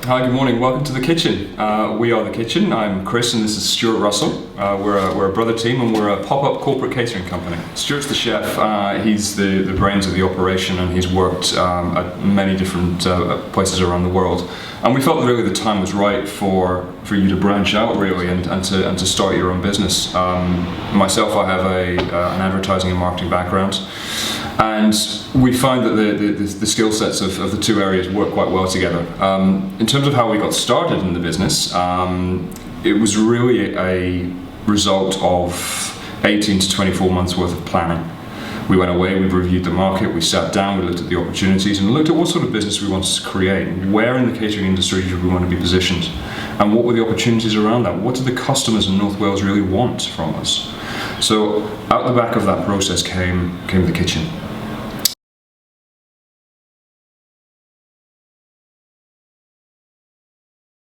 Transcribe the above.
Hi, good morning. Welcome to The Kitchen. We are The Kitchen. I'm Chris and this is Stuart Russell. We're a brother team and we're a pop-up corporate catering company. Stuart's the chef. He's the brains of the operation and he's worked at many different places around the world. And we felt really the time was right for you to branch out really and to start your own business. Myself, I have an advertising and marketing background. And we find that the skill sets of the two areas work quite well together. In terms of how we got started in the business, it was really a result of 18 to 24 months worth of planning. We went away, we reviewed the market, we sat down, we looked at the opportunities and looked at what sort of business we wanted to create, where in the catering industry should we want to be positioned, and what were the opportunities around that, what did the customers in North Wales really want from us. So out the back of that process came The Kitchen.